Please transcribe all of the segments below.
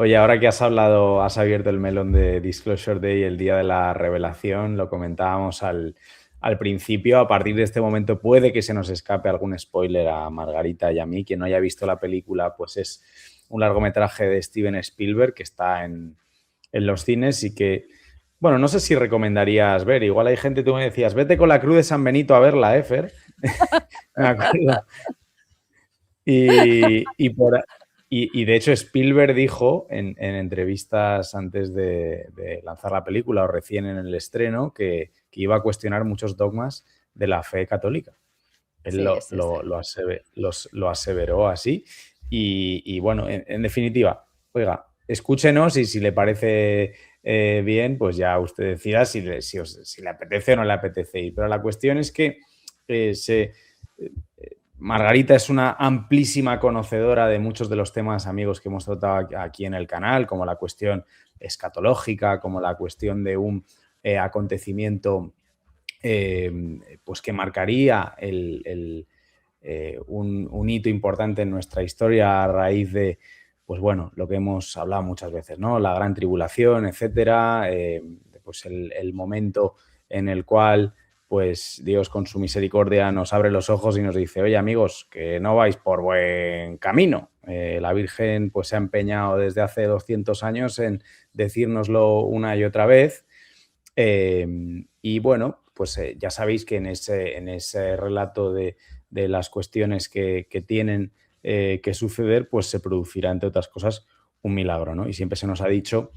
Oye, ahora que has hablado, has abierto el melón de Disclosure Day, el día de la revelación, lo comentábamos al principio. A partir de este momento puede que se nos escape algún spoiler a Margarita y a mí. Quien no haya visto la película, pues es un largometraje de Steven Spielberg que está en los cines y que, bueno, no sé si recomendarías ver. Igual hay gente, tú me decías, vete con la Cruz de San Benito a verla, Fer. Me acuerdo. Y por, y de hecho Spielberg dijo en entrevistas antes de lanzar la película o recién en el estreno que iba a cuestionar muchos dogmas de la fe católica. Él Sí, sí, sí. lo aseveró así. Y bueno, en definitiva, oiga, escúchenos y si le parece bien, pues ya usted decida si le apetece o no le apetece ir. Pero la cuestión es que Margarita es una amplísima conocedora de muchos de los temas, amigos, que hemos tratado aquí en el canal, como la cuestión escatológica, como la cuestión de un acontecimiento pues que marcaría un hito importante en nuestra historia a raíz de, pues bueno, lo que hemos hablado muchas veces, ¿no? La gran tribulación, etcétera, pues el momento en el cual pues Dios con su misericordia nos abre los ojos y nos dice, oye amigos, que no vais por buen camino. La Virgen pues se ha empeñado desde hace 200 años en decírnoslo una y otra vez. Y bueno, pues ya sabéis que en ese relato de las cuestiones que tienen que suceder, pues se producirá, entre otras cosas, un milagro, ¿no? Y siempre se nos ha dicho,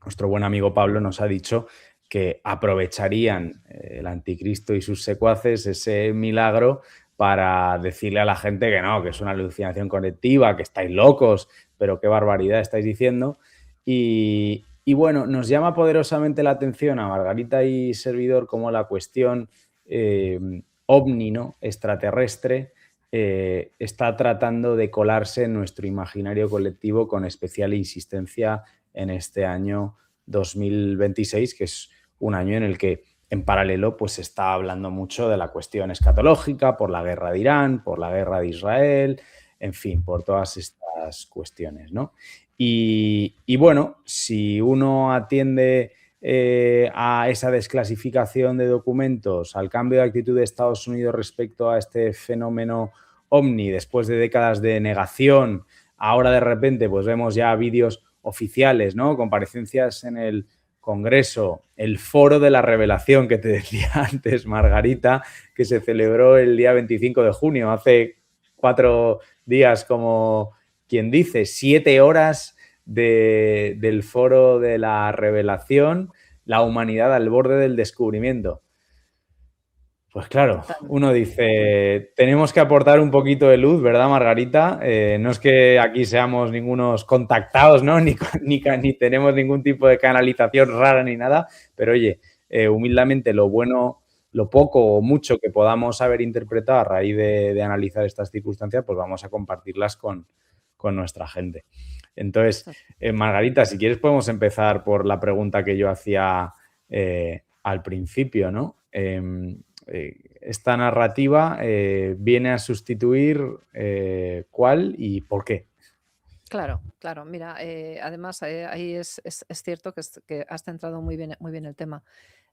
nuestro buen amigo Pablo nos ha dicho que aprovecharían el anticristo y sus secuaces ese milagro para decirle a la gente que no, que es una alucinación colectiva, que estáis locos, pero qué barbaridad estáis diciendo. Y bueno, nos llama poderosamente la atención a Margarita y servidor como la cuestión eh, ovni, ¿no? Extraterrestre, está tratando de colarse en nuestro imaginario colectivo con especial insistencia en este año 2026, que es un año en el que en paralelo pues se está hablando mucho de la cuestión escatológica, por la guerra de Irán, por la guerra de Israel, en fin, por todas estas cuestiones, ¿no? Y bueno, si uno atiende a esa desclasificación de documentos, al cambio de actitud de Estados Unidos respecto a este fenómeno ovni, después de décadas de negación, ahora de repente pues vemos ya vídeos oficiales, ¿no? Comparecencias en el Congreso, el foro de la revelación que te decía antes, Margarita, que se celebró el día 25 de junio, hace 4 días, como quien dice, 7 horas del foro de la revelación, la humanidad al borde del descubrimiento. Pues claro, uno Totalmente. dice, tenemos que aportar un poquito de luz, ¿verdad, Margarita? No es que aquí seamos ningunos contactados, ¿no? Ni tenemos ningún tipo de canalización rara ni nada, pero oye, humildemente lo bueno, lo poco o mucho que podamos haber interpretado a raíz de analizar estas circunstancias, pues vamos a compartirlas con nuestra gente. Entonces, Margarita, si quieres podemos empezar por la pregunta que yo hacía al principio, ¿no? Esta narrativa viene a sustituir cuál y por qué. Claro, claro. Mira, además, ahí es cierto que has centrado muy bien el tema.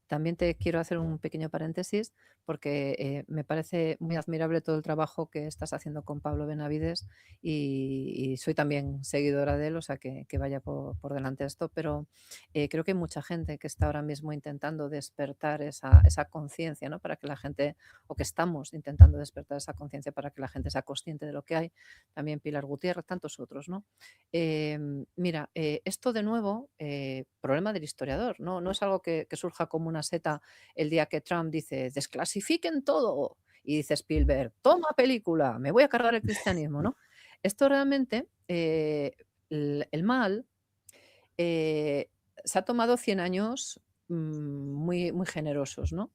También te quiero hacer un pequeño paréntesis porque me parece muy admirable todo el trabajo que estás haciendo con Pablo Benavides y soy también seguidora de él, o sea que vaya por delante esto, pero creo que hay mucha gente que está ahora mismo intentando despertar esa conciencia, ¿no? Para que la gente, o que estamos intentando despertar esa conciencia para que la gente sea consciente de lo que hay. También Pilar Gutiérrez, tantos otros, ¿no? Mira, esto de nuevo, problema del historiador, ¿no? No es algo que surja como una seta el día que Trump dice, desclasifiquen todo. Y dice Spielberg, toma película, me voy a cargar el cristianismo, ¿no? Esto realmente, el mal, eh, se ha tomado 100 años muy generosos, ¿no?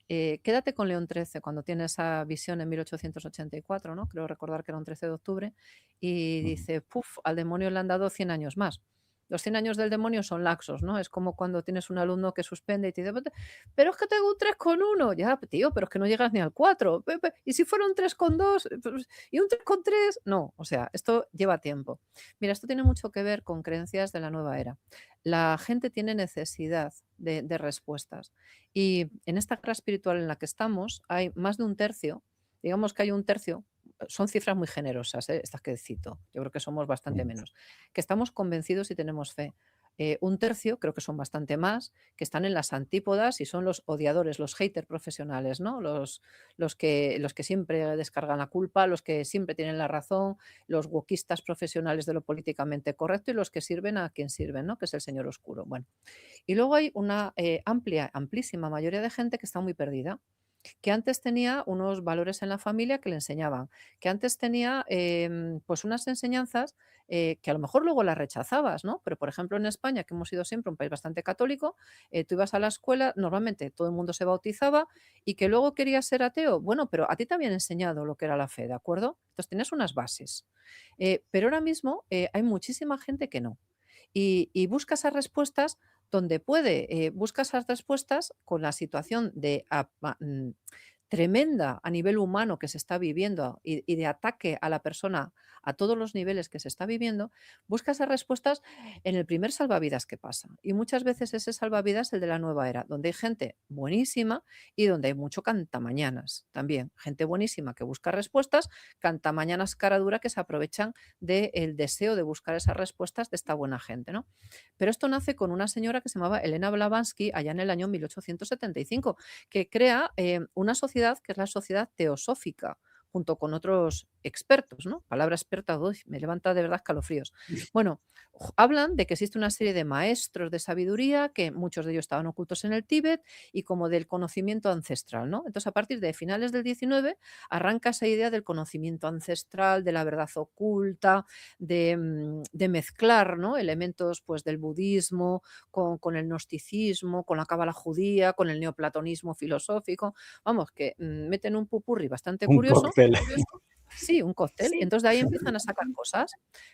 Quédate con León XIII, cuando tiene esa visión en 1884, ¿no? Creo recordar que era un 13 de octubre, y dice, puf, al demonio le han dado 100 años más. Los 100 años del demonio son laxos, ¿no? Es como cuando tienes un alumno que suspende y te dice: "Pero es que tengo un 3,1". Ya, tío, pero es que no llegas ni al 4. ¿Y si fuera un 3,2? Pues, ¿y un 3,3? No, o sea, esto lleva tiempo. Mira, esto tiene mucho que ver con creencias de la nueva era. La gente tiene necesidad de respuestas. Y en esta guerra espiritual en la que estamos, hay más de un tercio, digamos que hay un tercio, son cifras muy generosas, estas que cito, yo creo que somos bastante Mm. menos, que estamos convencidos y tenemos fe. Un tercio, creo que son bastante más, que están en las antípodas y son los odiadores, los haters profesionales, ¿no? Los que siempre descargan la culpa, los que siempre tienen la razón, los wokistas profesionales de lo políticamente correcto y los que sirven a quien sirven, ¿no? Que es el señor oscuro. Bueno, y luego hay una amplia, amplísima mayoría de gente que está muy perdida, que antes tenía unos valores en la familia que le enseñaban, que antes tenía pues unas enseñanzas que a lo mejor luego las rechazabas, ¿no? Pero por ejemplo en España, que hemos sido siempre un país bastante católico, tú ibas a la escuela, normalmente todo el mundo se bautizaba y que luego querías ser ateo, bueno, pero a ti te habían enseñado lo que era la fe, ¿de acuerdo? Entonces tienes unas bases. Pero ahora mismo hay muchísima gente que no. Y busca esas respuestas donde puede, busca esas respuestas con la situación de tremenda a nivel humano que se está viviendo y de ataque a la persona a todos los niveles que se está viviendo, busca esas respuestas en el primer salvavidas que pasa. Y muchas veces ese salvavidas es el de la nueva era, donde hay gente buenísima y donde hay mucho cantamañanas también. Gente buenísima que busca respuestas, cantamañanas cara dura que se aprovechan del deseo de buscar esas respuestas de esta buena gente, ¿no? Pero esto nace con una señora que se llamaba Elena Blavatsky allá en el año 1875, que crea una sociedad que es la sociedad teosófica, junto con otros expertos, ¿no? Palabra experta, uy, me levanta de verdad escalofríos. Bueno, hablan de que existe una serie de maestros de sabiduría, que muchos de ellos estaban ocultos en el Tíbet, y como del conocimiento ancestral, ¿no? Entonces, a partir de finales del 19, arranca esa idea del conocimiento ancestral, de la verdad oculta, de mezclar, ¿no? Elementos pues, del budismo con el gnosticismo, con la cábala judía, con el neoplatonismo filosófico. Vamos, que meten un pupurri bastante Un curioso. cóctel. Sí, un cóctel. Sí. Entonces de ahí empiezan a sacar cosas.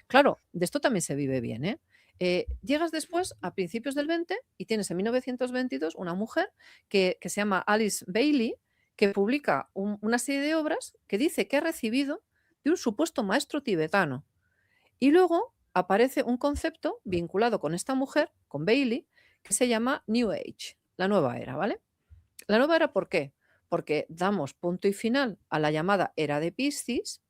Claro, de esto también se vive bien, ¿eh? Llegas después a principios del 20 y tienes en 1922 una mujer que se llama Alice Bailey, que publica una serie de obras que dice que ha recibido de un supuesto maestro tibetano. Y luego aparece un concepto vinculado con esta mujer, con Bailey, que se llama New Age, la nueva era, ¿vale? La nueva era, ¿por qué? Porque damos punto y final a la llamada era de Piscis,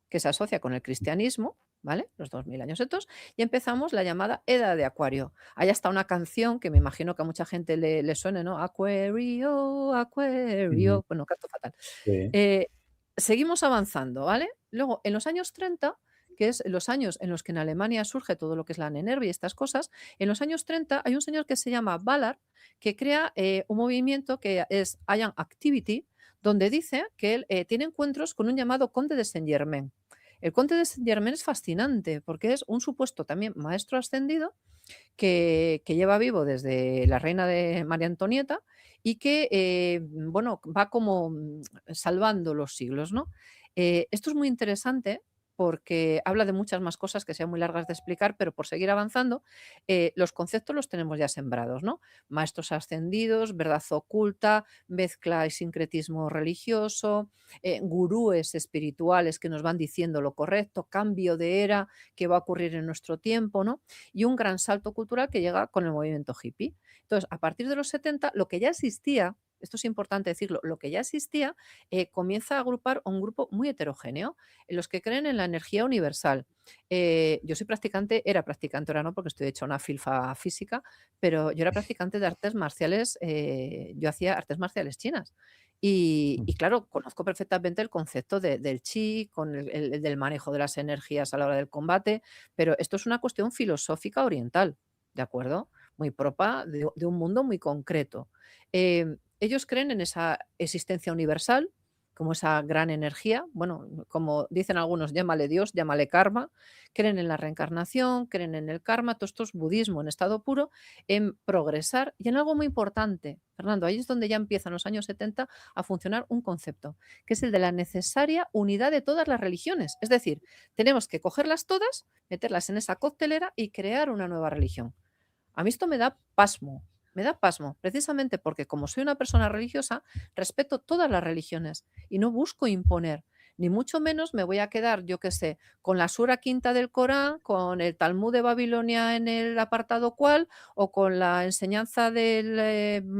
que se asocia con el cristianismo, ¿vale? Los 2000 años estos, y empezamos la llamada Edad de Acuario. Hay hasta una canción que me imagino que a mucha gente le suene, ¿no? Aquario, Ujú. Aquario. Bueno, canto fatal. Sí. Eh, Seguimos avanzando, ¿vale? Luego, en los años 30, que es los años en los que en Alemania surge todo lo que es la Nenerva y estas cosas, en los años 30 hay un señor que se llama Ballard, que crea un movimiento que es Ion Activity, donde dice que él tiene encuentros con un llamado conde de Saint-Germain. El conde de Saint-Germain es fascinante porque es un supuesto también maestro ascendido que lleva vivo desde la reina de María Antonieta y que, bueno, va como salvando los siglos, ¿no? Esto es muy interesante porque habla de muchas más cosas que sean muy largas de explicar, pero por seguir avanzando, los conceptos los tenemos ya sembrados, ¿no? Maestros ascendidos, verdad oculta, mezcla y sincretismo religioso, gurúes espirituales que nos van diciendo lo correcto, cambio de era que va a ocurrir en nuestro tiempo, ¿no? Y un gran salto cultural que llega con el movimiento hippie. Entonces, a partir de los 70, lo que ya existía, esto es importante decirlo, lo que ya existía comienza a agrupar un grupo muy heterogéneo, en los que creen en la energía universal. Yo soy practicante, era practicante, ahora no, porque estoy hecha una filfa física, pero yo era practicante de artes marciales, yo hacía artes marciales chinas. Y claro, conozco perfectamente el concepto del chi, con el del manejo de las energías a la hora del combate, pero esto es una cuestión filosófica oriental, ¿de acuerdo? Muy propia de un mundo muy concreto. Ellos creen en esa existencia universal, como esa gran energía. Bueno, como dicen algunos, llámale Dios, llámale karma. Creen en la reencarnación, creen en el karma, todo esto es budismo en estado puro, en progresar y en algo muy importante. Fernando, ahí es donde ya empieza en los años 70 a funcionar un concepto, que es el de la necesaria unidad de todas las religiones. Es decir, tenemos que cogerlas todas, meterlas en esa coctelera y crear una nueva religión. A mí esto me da pasmo, precisamente porque como soy una persona religiosa, respeto todas las religiones y no busco imponer, ni mucho menos me voy a quedar, yo qué sé, con la sura quinta del Corán, con el Talmud de Babilonia en el apartado cual, o con la enseñanza del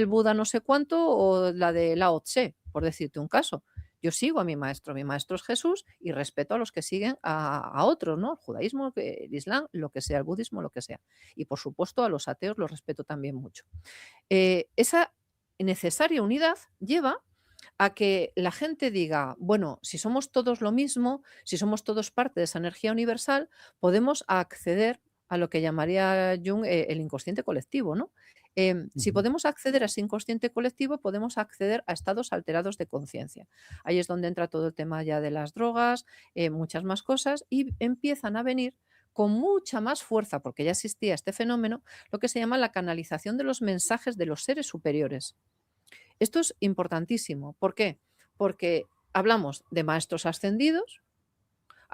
Buda no sé cuánto, o la de Lao Tse, por decirte un caso. Yo sigo a mi maestro es Jesús y respeto a los que siguen a otros, ¿no? El judaísmo, el islam, lo que sea, el budismo, lo que sea. Y por supuesto a los ateos los respeto también mucho. Esa necesaria unidad lleva a que la gente diga, bueno, si somos todos lo mismo, si somos todos parte de esa energía universal, podemos acceder a lo que llamaría Jung el inconsciente colectivo, ¿no? Si Ujú. podemos acceder a ese inconsciente colectivo, podemos acceder a estados alterados de conciencia. Ahí es donde entra todo el tema ya de las drogas, muchas más cosas, y empiezan a venir con mucha más fuerza, porque ya existía este fenómeno, lo que se llama la canalización de los mensajes de los seres superiores. Esto es importantísimo. ¿Por qué? Porque hablamos de maestros ascendidos,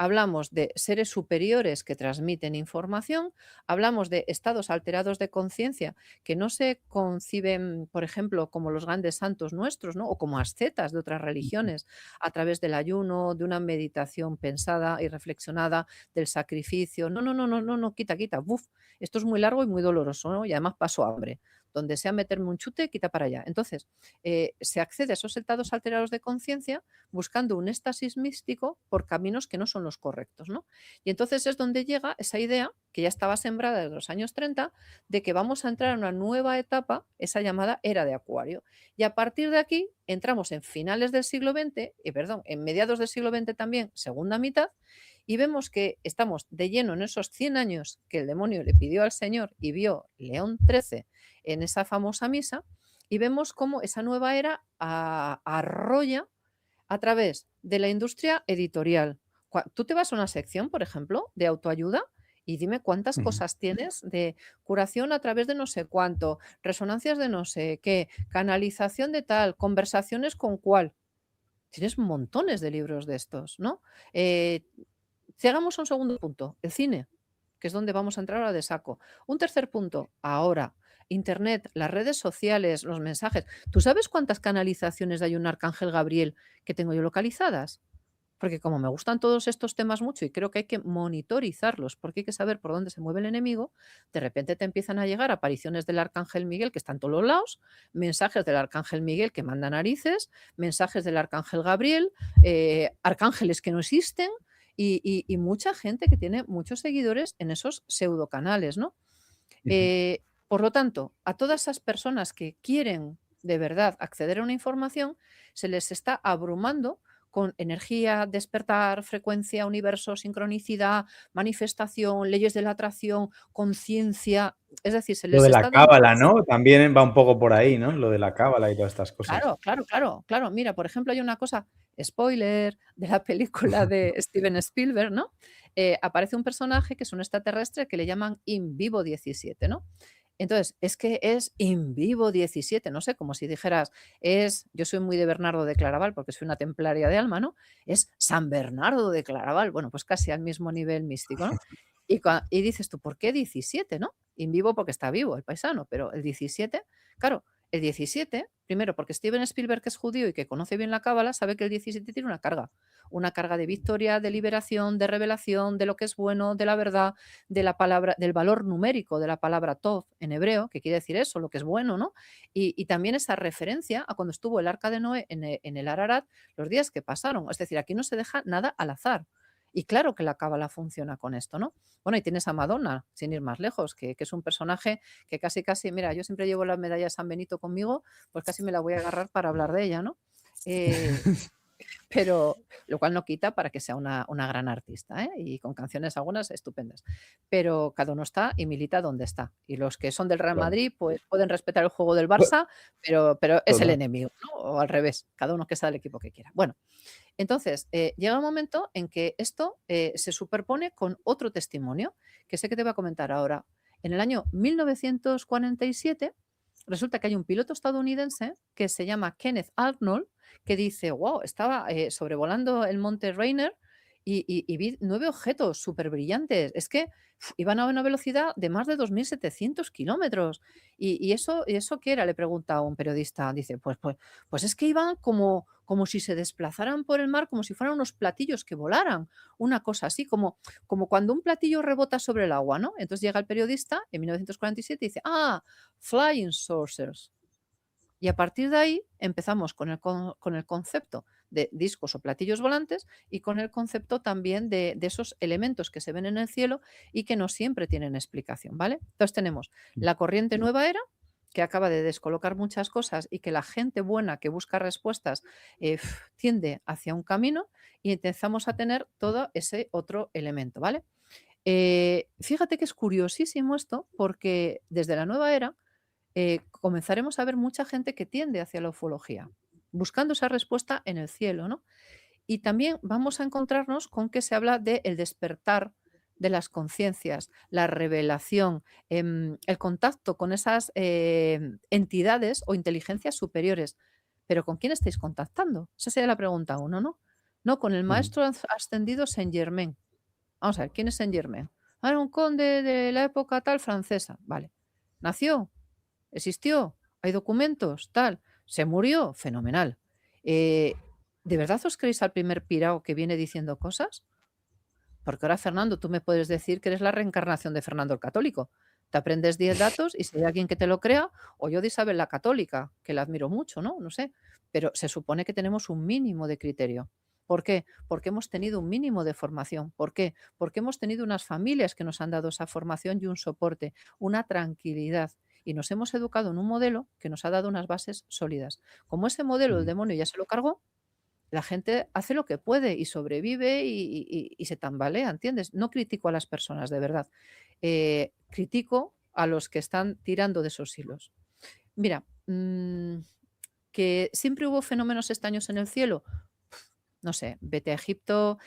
hablamos de seres superiores que transmiten información, hablamos de estados alterados de conciencia que no se conciben, por ejemplo, como los grandes santos nuestros, ¿no? O como ascetas de otras religiones, a través del ayuno, de una meditación pensada y reflexionada, del sacrificio. No, no, no, no, no, no, quita, quita. Buf, esto es muy largo y muy doloroso, ¿no? Y además paso hambre. Donde sea meterme un chute, quita para allá. Entonces, se accede a esos estados alterados de conciencia buscando un éxtasis místico por caminos que no son los correctos, ¿no? Y entonces es donde llega esa idea, que ya estaba sembrada desde los años 30, de que vamos a entrar en una nueva etapa, esa llamada era de Acuario. Y a partir de aquí entramos en finales del siglo XX, perdón, en mediados del siglo XX también, segunda mitad, y vemos que estamos de lleno en esos 100 años que el demonio le pidió al Señor y vio León XIII en esa famosa misa, y vemos cómo esa nueva era arrolla a través de la industria editorial. Tú te vas a una sección, por ejemplo, de autoayuda y dime cuántas Ujú. cosas tienes de curación a través de no sé cuánto, resonancias de no sé qué, canalización de tal, conversaciones con cuál. Tienes montones de libros de estos, ¿no? Eh, Llegamos a un segundo punto, el cine, que es donde vamos a entrar ahora de saco. Un tercer punto, ahora, Internet, las redes sociales, los mensajes. ¿Tú sabes cuántas canalizaciones hay un Arcángel Gabriel que tengo yo localizadas? Porque como me gustan todos estos temas mucho y creo que hay que monitorizarlos, porque hay que saber por dónde se mueve el enemigo, de repente te empiezan a llegar apariciones del Arcángel Miguel que están en todos los lados, mensajes del Arcángel Miguel que manda narices, mensajes del Arcángel Gabriel, arcángeles que no existen y mucha gente que tiene muchos seguidores en esos pseudocanales, ¿no? Ujú. Por lo tanto, a todas esas personas que quieren de verdad acceder a una información, se les está abrumando con energía, despertar, frecuencia, universo, sincronicidad, manifestación, leyes de la atracción, conciencia. Es decir, se Lo les de la está dando. cábala, ¿no? También va un poco por ahí, ¿no? Lo de la cábala y todas estas cosas. Claro, claro, claro, claro. Mira, por ejemplo, hay una cosa, spoiler de la película de Steven Spielberg, ¿no? Aparece un personaje que es un extraterrestre que le llaman In Vivo 17, ¿no? Entonces, es que es In Vivo 17, no sé, como si dijeras, yo soy muy de Bernardo de Claraval porque soy una templaria de alma, ¿no? Es San Bernardo de Claraval, bueno, pues casi al mismo nivel místico, ¿no? Y dices tú, ¿por qué 17, no? In vivo porque está vivo el paisano, pero el 17, claro, el 17, primero porque Steven Spielberg, que es judío y que conoce bien la cábala, sabe que el 17 tiene una carga de victoria, de liberación, de revelación, de lo que es bueno, de la verdad, de la palabra, del valor numérico de la palabra tov en hebreo, que quiere decir eso, lo que es bueno, ¿no? Y también esa referencia a cuando estuvo el arca de Noé en el Ararat, los días que pasaron. Es decir, aquí no se deja nada al azar. Y claro que la cábala funciona con esto, ¿no? Bueno, y tienes a Madonna, sin ir más lejos, que es un personaje que casi, casi, mira, yo siempre llevo la medalla de San Benito conmigo, pues casi me la voy a agarrar para hablar de ella, ¿no? Eh, pero lo cual no quita para que sea una gran artista, ¿eh? Y con canciones algunas estupendas. Pero cada uno está y milita donde está. Y los que son del Real Claro. Madrid, pues pueden respetar el juego del Barça, pero es el Total. enemigo, ¿no? O al revés, cada uno que sea del equipo que quiera. Bueno, entonces, llega un momento en que esto se superpone con otro testimonio, que sé que te voy a comentar ahora. En el año 1947, resulta que hay un piloto estadounidense que se llama Kenneth Arnold, que dice, wow, estaba sobrevolando el monte Rainier y vi 9 objetos súper brillantes. Es que iban a una velocidad de más de 2.700 kilómetros. ¿Y eso qué era? Le pregunta a un periodista. Dice, pues es que iban como si se desplazaran por el mar, como si fueran unos platillos que volaran, una cosa así, como cuando un platillo rebota sobre el agua, ¿no? Entonces llega el periodista en 1947 y dice, flying saucers. Y a partir de ahí empezamos con el concepto de discos o platillos volantes y con el concepto también de esos elementos que se ven en el cielo y que no siempre tienen explicación, ¿vale? Entonces tenemos la corriente nueva era, que acaba de descolocar muchas cosas y que la gente buena que busca respuestas tiende hacia un camino y empezamos a tener todo ese otro elemento, ¿vale? Fíjate que es curiosísimo esto porque desde la nueva era comenzaremos a ver mucha gente que tiende hacia la ufología, buscando esa respuesta en el cielo, ¿no? Y también vamos a encontrarnos con que se habla de el despertar de las conciencias, la revelación, el contacto con esas entidades o inteligencias superiores. Pero ¿con quién estáis contactando? Esa sería la pregunta uno, ¿no? No, con el Ujú. maestro ascendido Saint Germain. Vamos a ver, ¿quién es Saint Germain? Era un conde de la época tal francesa. Vale. ¿Nació? ¿Existió? ¿Hay documentos? Tal. ¿Se murió? Fenomenal. Eh, ¿De verdad os creéis al primer pirao que viene diciendo cosas? Porque ahora, Fernando, tú me puedes decir que eres la reencarnación de Fernando el Católico. Te aprendes 10 datos y si hay alguien que te lo crea, o yo de Isabel la Católica, que la admiro mucho, ¿no? No sé. Pero se supone que tenemos un mínimo de criterio. ¿Por qué? Porque hemos tenido un mínimo de formación. ¿Por qué? Porque hemos tenido unas familias que nos han dado esa formación y un soporte, una tranquilidad. Y nos hemos educado en un modelo que nos ha dado unas bases sólidas. Como ese modelo el Ujú. demonio ya se lo cargó, la gente hace lo que puede y sobrevive y se tambalea, ¿entiendes? No critico a las personas, de verdad. Critico a los que están tirando de esos hilos. Mira, que siempre hubo fenómenos extraños en el cielo, no sé, vete a Egipto,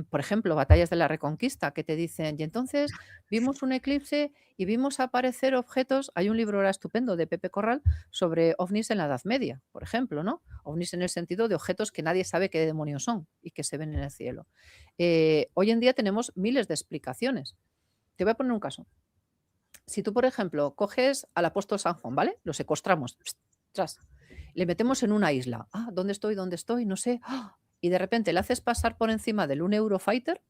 por ejemplo, batallas de la Reconquista, que te dicen, y entonces vimos un eclipse y vimos aparecer objetos. Hay un libro ahora estupendo de Pepe Corral sobre ovnis en la Edad Media, por ejemplo, ¿no? Ovnis en el sentido de objetos que nadie sabe qué demonios son y que se ven en el cielo. Hoy en día tenemos miles de explicaciones. Te voy a poner un caso. Si tú, por ejemplo, coges al apóstol San Juan, ¿vale? Lo secuestramos, tras, le metemos en una isla. ¿Dónde estoy? ¿Dónde estoy? No sé. Y de repente le haces pasar por encima del un Eurofighter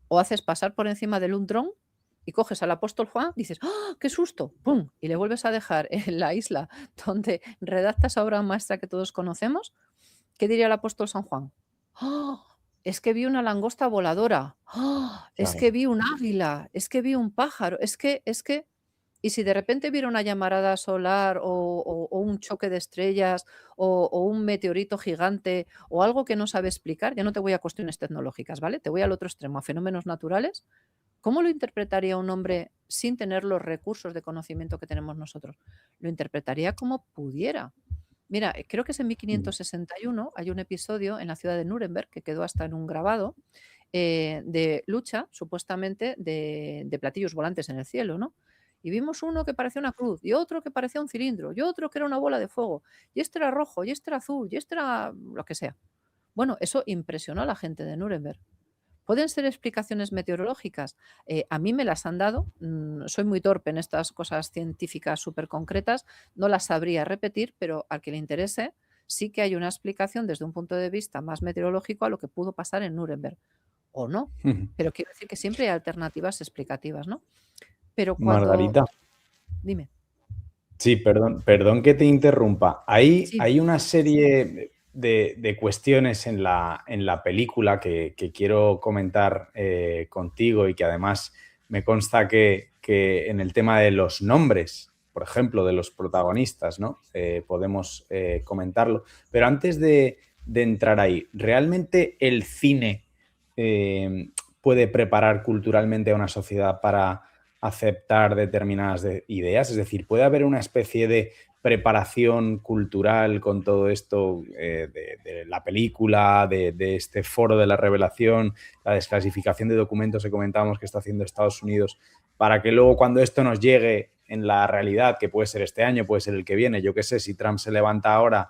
o haces pasar por encima del un dron y coges al apóstol Juan, dices, ¡qué susto! ¡Pum! Y le vuelves a dejar en la isla donde redacta esa obra maestra que todos conocemos. ¿Qué diría el apóstol San Juan? ¡Ah! Es que vi una langosta voladora. Es Claro. que vi un águila. Es que vi un pájaro. Es que. Y si de repente viera una llamarada solar o un choque de estrellas o un meteorito gigante o algo que no sabe explicar, ya no te voy a cuestiones tecnológicas, ¿vale? Te voy al otro extremo, a fenómenos naturales. ¿Cómo lo interpretaría un hombre sin tener los recursos de conocimiento que tenemos nosotros? Lo interpretaría como pudiera. Mira, creo que es en Ujú. 1561, hay un episodio en la ciudad de Nuremberg que quedó hasta en un grabado de lucha, supuestamente, de platillos volantes en el cielo, ¿no? Y vimos uno que parecía una cruz, y otro que parecía un cilindro, y otro que era una bola de fuego, y este era rojo, y este era azul, y este era lo que sea. Bueno, eso impresionó a la gente de Nuremberg. ¿Pueden ser explicaciones meteorológicas? A mí me las han dado. Soy muy torpe en estas cosas científicas súper concretas. No las sabría repetir, pero al que le interese, sí que hay una explicación desde un punto de vista más meteorológico a lo que pudo pasar en Nuremberg. O no. Ujú. Pero quiero decir que siempre hay alternativas explicativas, ¿no? Pero cuando... Margarita. Dime. Sí, perdón que te interrumpa. Sí, Hay una serie de cuestiones en la película que quiero comentar contigo y que además me consta que en el tema de los nombres, por ejemplo, de los protagonistas, ¿no? Podemos comentarlo. Pero antes de entrar ahí. ¿Realmente el cine puede preparar culturalmente a una sociedad para aceptar determinadas ideas? Es decir, ¿puede haber una especie de preparación cultural con todo esto de la película, de este foro de la revelación, la desclasificación de documentos que comentábamos que está haciendo Estados Unidos, para que luego cuando esto nos llegue en la realidad, que puede ser este año, puede ser el que viene, yo qué sé, si Trump se levanta ahora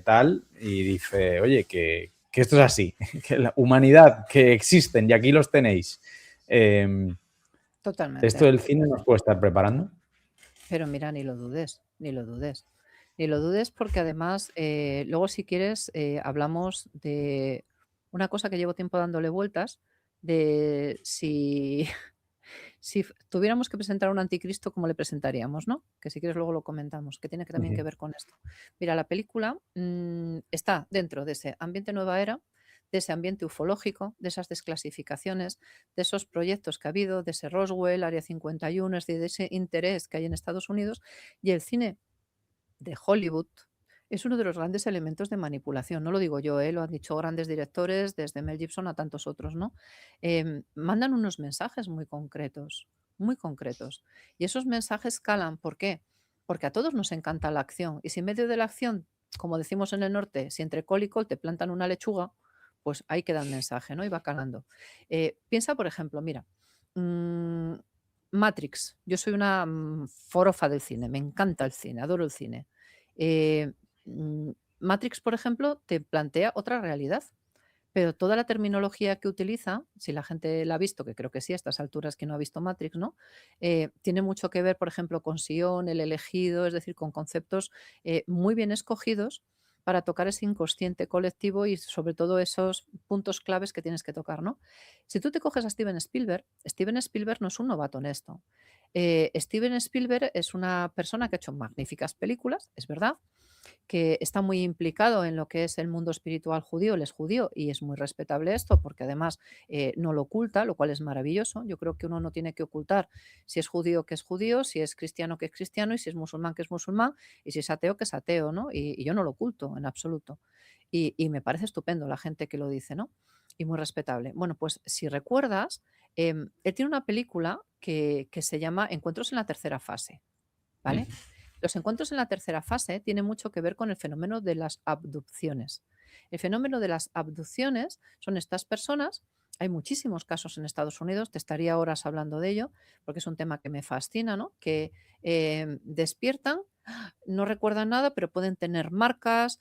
tal y dice, oye, que esto es así, que la humanidad, que existen y aquí los tenéis. ¿Esto Totalmente. del cine nos puede estar preparando? Pero mira, ni lo dudes, ni lo dudes. Ni lo dudes porque además, luego si quieres, hablamos de una cosa que llevo tiempo dándole vueltas, de si, si tuviéramos que presentar a un anticristo, ¿cómo le presentaríamos, no? Que si quieres luego lo comentamos, que tiene que también que Ujú. ver con esto. Mira, la película está dentro de ese ambiente nueva era, de ese ambiente ufológico, de esas desclasificaciones, de esos proyectos que ha habido, de ese Roswell, Área 51, es decir, de ese interés que hay en Estados Unidos. Y el cine de Hollywood es uno de los grandes elementos de manipulación. No lo digo yo, lo han dicho grandes directores, desde Mel Gibson a tantos otros, ¿no? Mandan unos mensajes muy concretos, muy concretos. Y esos mensajes calan. ¿Por qué? Porque a todos nos encanta la acción. Y si en medio de la acción, como decimos en el norte, si entre col y col te plantan una lechuga, pues ahí queda el mensaje, ¿no? Y va calando. Piensa, por ejemplo, mira, mm, Matrix. Yo soy una forofa del cine, me encanta el cine, adoro el cine. Eh, mm, Matrix, por ejemplo, te plantea otra realidad, pero toda la terminología que utiliza, si la gente la ha visto, que creo que sí, a estas alturas que no ha visto Matrix, ¿no? Tiene mucho que ver, por ejemplo, con Sion, el elegido, es decir, con conceptos muy bien escogidos para tocar ese inconsciente colectivo y sobre todo esos puntos claves que tienes que tocar, ¿no? Si tú te coges a Steven Spielberg no es un novato en esto. Steven Spielberg es una persona que ha hecho magníficas películas, es verdad, que está muy implicado en lo que es el mundo espiritual judío, él es judío y es muy respetable esto porque además no lo oculta, lo cual es maravilloso. Yo creo que uno no tiene que ocultar si es judío que es judío, si es cristiano que es cristiano y si es musulmán que es musulmán y si es ateo que es ateo, ¿no? Y yo no lo oculto en absoluto. Y me parece estupendo la gente que lo dice, ¿no? Y muy respetable. Bueno, pues si recuerdas, él tiene una película que se llama Encuentros en la tercera fase, ¿vale? Los encuentros en la tercera fase tienen mucho que ver con el fenómeno de las abducciones. El fenómeno de las abducciones son estas personas, hay muchísimos casos en Estados Unidos, te estaría horas hablando de ello, porque es un tema que me fascina, ¿no? Que despiertan, no recuerdan nada, pero pueden tener marcas,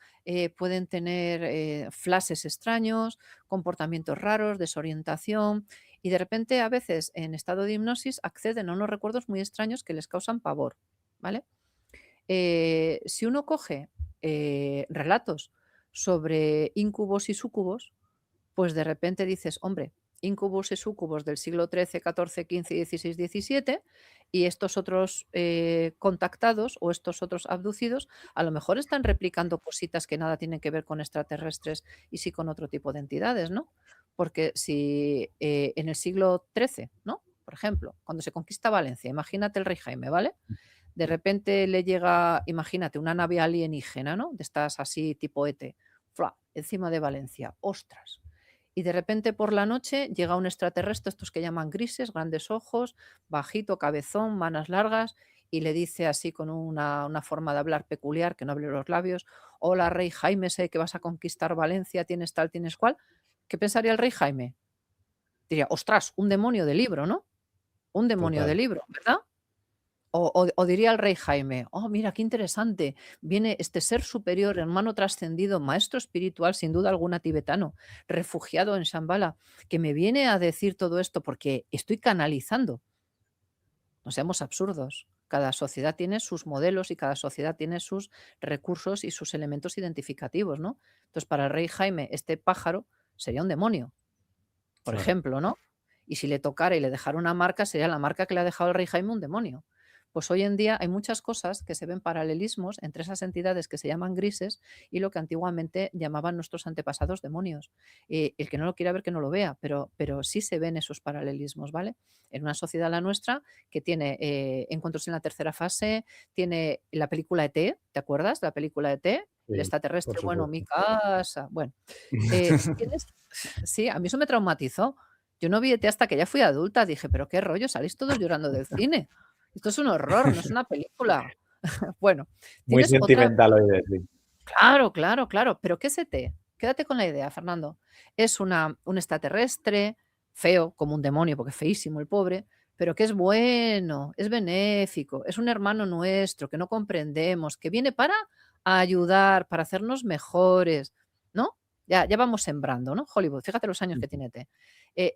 pueden tener flashes extraños, comportamientos raros, desorientación, y de repente a veces en estado de hipnosis acceden a unos recuerdos muy extraños que les causan pavor, ¿vale? Si uno coge relatos sobre incubos y súcubos, pues de repente dices, hombre, incubos y súcubos del siglo XIII, XIV, XV, XVI, XVII, y estos otros contactados o estos otros abducidos, a lo mejor están replicando cositas que nada tienen que ver con extraterrestres y sí con otro tipo de entidades, ¿no? Porque si en el siglo XIII, ¿no? Por ejemplo, cuando se conquista Valencia, imagínate el rey Jaime, ¿vale? De repente le llega, imagínate, una nave alienígena, ¿no? De estas así tipo ET, ¡fua! Encima de Valencia. ¡Ostras! Y de repente por la noche llega un extraterrestre, estos que llaman grises, grandes ojos, bajito, cabezón, manos largas, y le dice así con una forma de hablar peculiar, que no abre los labios, hola rey Jaime, sé que vas a conquistar Valencia, tienes tal, tienes cual. ¿Qué pensaría el rey Jaime? Diría, ostras, un demonio de libro, ¿no? Un demonio de Total. libro, ¿verdad? O diría el rey Jaime, oh, mira, qué interesante, viene este ser superior, hermano trascendido, maestro espiritual, sin duda alguna tibetano, refugiado en Shambhala, que me viene a decir todo esto porque estoy canalizando. No seamos absurdos. Cada sociedad tiene sus modelos y cada sociedad tiene sus recursos y sus elementos identificativos, ¿no? Entonces, para el rey Jaime, este pájaro sería un demonio, por Claro. ejemplo, ¿no? Y si le tocara y le dejara una marca, sería la marca que le ha dejado el rey Jaime un demonio. Pues hoy en día hay muchas cosas que se ven paralelismos entre esas entidades que se llaman grises y lo que antiguamente llamaban nuestros antepasados demonios. El que no lo quiera ver, que no lo vea, pero sí se ven esos paralelismos, ¿vale? En una sociedad la nuestra que tiene encuentros en la tercera fase, tiene la película ET, ¿te acuerdas? La película ET, el Sí, por extraterrestre, bueno, mi supuesto. casa. Bueno, si tienes sí, a mí eso me traumatizó. Yo no vi ET hasta que ya fui adulta. Dije: "¿Pero qué rollo? Salís todos llorando del cine. Esto es un horror, no es una película". Bueno, Muy tienes otra sentimental hoy de sí. claro, claro, claro. ¿Pero qué es ET? Quédate con la idea, Fernando. Es un extraterrestre feo, como un demonio, porque es feísimo el pobre, pero que es bueno, es benéfico, es un hermano nuestro que no comprendemos, que viene para ayudar, para hacernos mejores, ¿no? Ya vamos sembrando, ¿no? Hollywood, fíjate los años que tiene ET.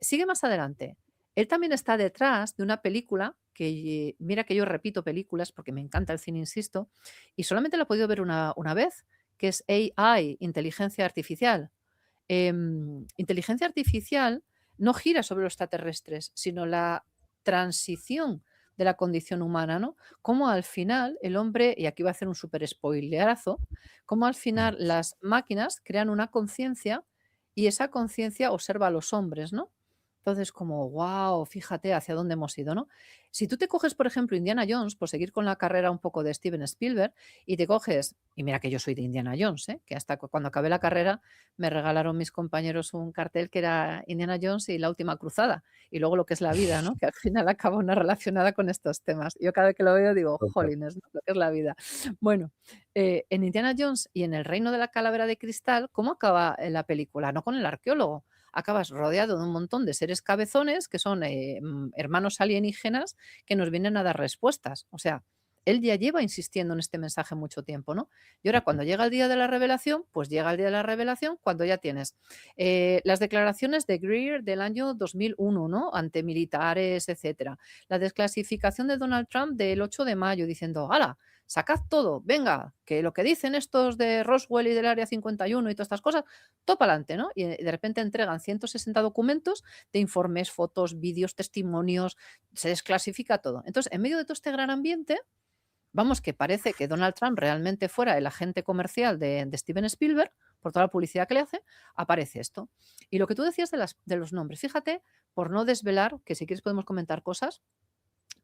Sigue más adelante. Él también está detrás de una película que, mira que yo repito películas porque me encanta el cine, insisto, y solamente la he podido ver una vez, que es AI, inteligencia artificial. Inteligencia artificial no gira sobre los extraterrestres, sino la transición de la condición humana, ¿no? Cómo al final el hombre, y aquí voy a hacer un súper spoilerazo, cómo al final las máquinas crean una conciencia y esa conciencia observa a los hombres, ¿no? Entonces, como, wow, fíjate hacia dónde hemos ido, ¿no? Si tú te coges, por ejemplo, Indiana Jones, por seguir con la carrera un poco de Steven Spielberg, y te coges, y mira que yo soy de Indiana Jones, ¿eh? Que hasta cuando acabé la carrera me regalaron mis compañeros un cartel que era Indiana Jones y la última cruzada. Y luego lo que es la vida, ¿no? Que al final acaba una relacionada con estos temas. Yo cada vez que lo veo digo, Total. jolines, ¿no? Lo que es la vida. Bueno, en Indiana Jones y en el reino de la calavera de cristal, ¿cómo acaba la película? No con el arqueólogo. Acabas rodeado de un montón de seres cabezones que son hermanos alienígenas que nos vienen a dar respuestas. O sea, él ya lleva insistiendo en este mensaje mucho tiempo, ¿no? Y ahora cuando llega el día de la revelación, pues llega el día de la revelación cuando ya tienes las declaraciones de Greer del año 2001, ¿no? Ante militares, etcétera. La desclasificación de Donald Trump del 8 de mayo diciendo, ¡hala! Sacad todo, venga, que lo que dicen estos de Roswell y del Área 51 y todas estas cosas, todo para adelante, ¿no? Y de repente entregan 160 documentos de informes, fotos, vídeos, testimonios, se desclasifica todo. Entonces, en medio de todo este gran ambiente, vamos, que parece que Donald Trump realmente fuera el agente comercial de Steven Spielberg, por toda la publicidad que le hace, aparece esto. Y lo que tú decías de los nombres, fíjate, por no desvelar, que si quieres podemos comentar cosas,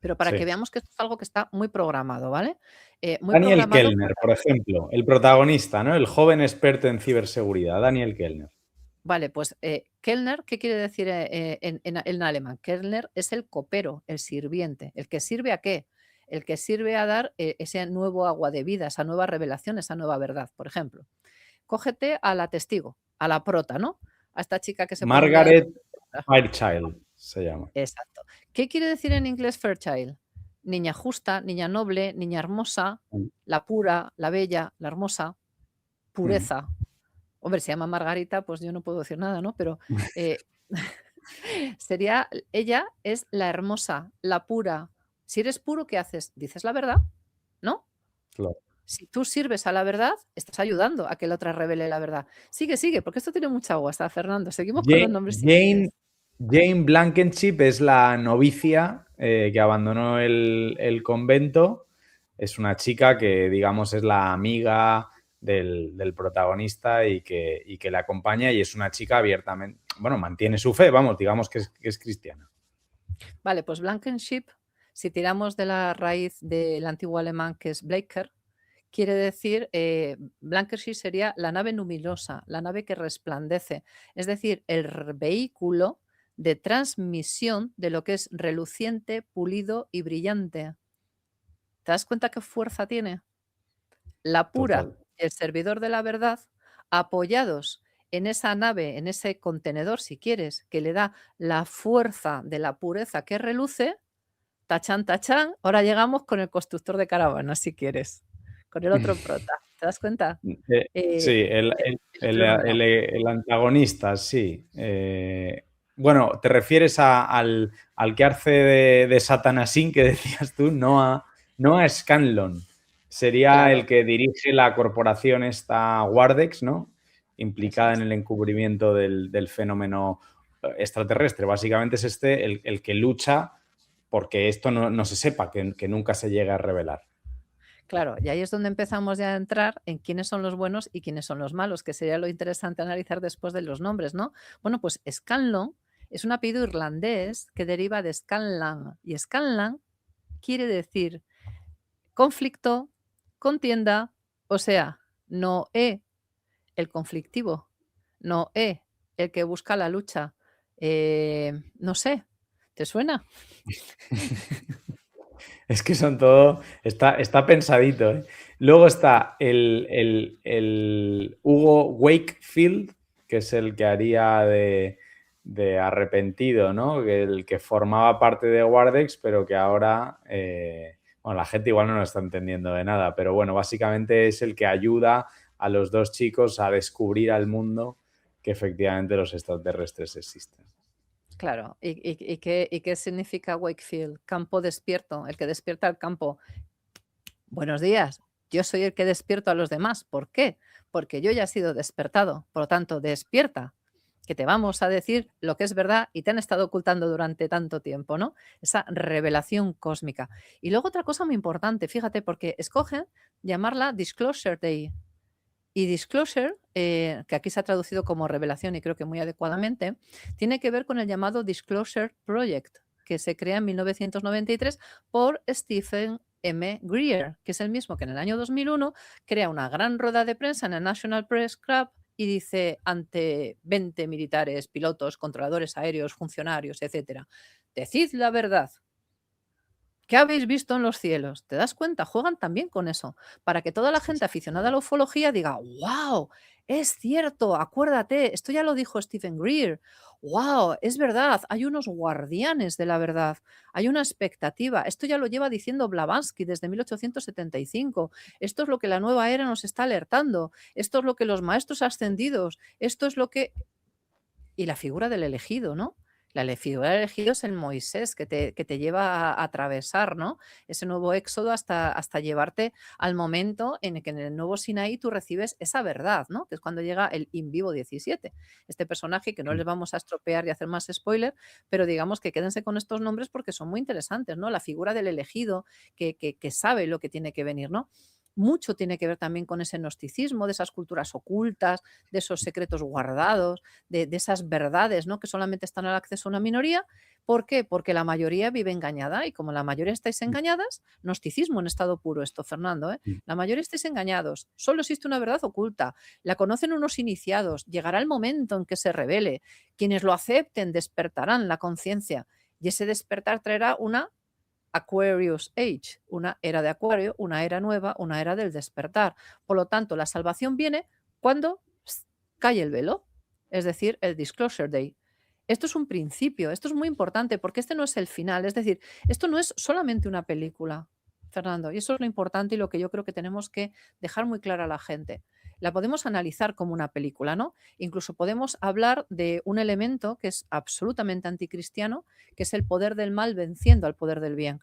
pero para que Sí. veamos que esto es algo que está muy programado, ¿vale? Muy Daniel programado Kellner, por ejemplo, el protagonista, ¿no? El joven experto en ciberseguridad, Daniel Kellner. vale, pues Kellner, ¿qué quiere decir en alemán? Kellner es el copero, el sirviente. ¿El que sirve a qué? El que sirve a dar ese nuevo agua de vida, esa nueva revelación, esa nueva verdad. Por ejemplo, cógete a la testigo, a la prota, ¿no? A esta chica que se pone un día de Margaret prota. Fairchild se llama. Exacto. ¿Qué quiere decir en inglés Fairchild? Niña justa, niña noble, niña hermosa, Mm, la pura, la bella, la hermosa, mm. pureza. Hombre, se llama Margarita, pues yo no puedo decir nada, ¿no? Pero eh, sería, ella es la hermosa, la pura. Si eres puro, ¿qué haces? Dices la verdad, ¿no? Claro. Si tú sirves a la verdad, estás ayudando a que la otra revele la verdad. Sigue, sigue, porque esto tiene mucha agua, está Fernando. Seguimos con los nombres si Jane, quieres. Jane Blankenship es la novicia que abandonó el convento. Es una chica que, digamos, es la amiga del protagonista y que le acompaña y es una chica abiertamente, bueno, mantiene su fe, vamos, digamos que es cristiana. Vale, pues Blankenship, si tiramos de la raíz del antiguo alemán que es Bleicher, quiere decir, Blankenship sería la nave luminosa, la nave que resplandece, es decir, el vehículo de transmisión de lo que es reluciente, pulido y brillante. ¿Te das cuenta qué fuerza tiene? La pura, Total. el servidor de la verdad, apoyados en esa nave, en ese contenedor, si quieres, que le da la fuerza de la pureza que reluce, tachán, tachán, ahora llegamos con el constructor de caravanas, si quieres, con el otro prota, ¿te das cuenta? Sí, Es fenomenal. el antagonista, sí. Bueno, ¿te refieres al que hace de Satanasín que decías tú? No a Scanlon. Sería Claro, el que dirige la corporación esta Wardex, ¿no? eso Implicada en es. el encubrimiento del fenómeno extraterrestre. Básicamente es este el que lucha porque esto no se sepa, que nunca se llegue a revelar. Claro, y ahí es donde empezamos ya a entrar en quiénes son los buenos y quiénes son los malos, que sería lo interesante analizar después de los nombres, ¿no? Bueno, pues Scanlon es un apellido irlandés que deriva de Scanlan, y Scanlan quiere decir conflicto, contienda, o sea, Noé, el conflictivo, Noé, el que busca la lucha. No sé, ¿te suena? Es que son todo, está pensadito, ¿eh? Luego está el Hugo Wakefield, que es el que haría de arrepentido, ¿no? El que formaba parte de Wardex, pero que ahora, bueno, la gente igual no lo está entendiendo de nada, pero bueno, básicamente es el que ayuda a los dos chicos a descubrir al mundo que efectivamente los extraterrestres existen. Claro, ¿y qué significa Wakefield? Campo despierto, el que despierta al campo. Buenos días, yo soy el que despierto a los demás. ¿Por qué? Porque yo ya he sido despertado. Por lo tanto, despierta, que te vamos a decir lo que es verdad y te han estado ocultando durante tanto tiempo, ¿no? Esa revelación cósmica. Y luego otra cosa muy importante, fíjate, porque escogen llamarla Disclosure Day. Y Disclosure, que aquí se ha traducido como revelación y creo que muy adecuadamente, tiene que ver con el llamado Disclosure Project, que se crea en 1993 por Stephen M. Greer, que es el mismo que en el año 2001 crea una gran rueda de prensa en el National Press Club y dice ante 20 militares, pilotos, controladores aéreos, funcionarios, etcétera, decid la verdad. ¿Qué habéis visto en los cielos? ¿Te das cuenta? Juegan también con eso, para que toda la Sí, gente sí. aficionada a la ufología diga, wow, es cierto, acuérdate, esto ya lo dijo Stephen Greer, wow, es verdad, hay unos guardianes de la verdad, hay una expectativa, esto ya lo lleva diciendo Blavatsky desde 1875, esto es lo que la nueva era nos está alertando, esto es lo que los maestros ascendidos, esto es lo que y la figura del elegido, ¿no? Figura del elegido es el Moisés que te lleva a atravesar, ¿no? Ese nuevo éxodo hasta llevarte al momento en el que en el nuevo Sinaí tú recibes esa verdad, ¿no? Que es cuando llega el In Vivo 17. Este personaje que no les vamos a estropear y hacer más spoiler, pero digamos que quédense con estos nombres porque son muy interesantes, ¿no? La figura del elegido que sabe lo que tiene que venir, ¿no? Mucho tiene que ver también con ese gnosticismo, de esas culturas ocultas, de esos secretos guardados, de esas verdades, ¿no? Que solamente están al acceso a una minoría. ¿Por qué? Porque la mayoría vive engañada y como la mayoría estáis engañadas, gnosticismo en estado puro esto, Fernando, ¿eh? La mayoría estáis engañados, solo existe una verdad oculta, la conocen unos iniciados, llegará el momento en que se revele, quienes lo acepten despertarán la conciencia y ese despertar traerá una Aquarius Age, una era de Acuario, una era nueva, una era del despertar. Por lo tanto, la salvación viene cuando cae el velo, es decir, el Disclosure Day. Esto es un principio, esto es muy importante porque este no es el final, es decir, esto no es solamente una película, Fernando, y eso es lo importante y lo que yo creo que tenemos que dejar muy clara a la gente. La podemos analizar como una película, ¿no? Incluso podemos hablar de un elemento que es absolutamente anticristiano, que es el poder del mal venciendo al poder del bien.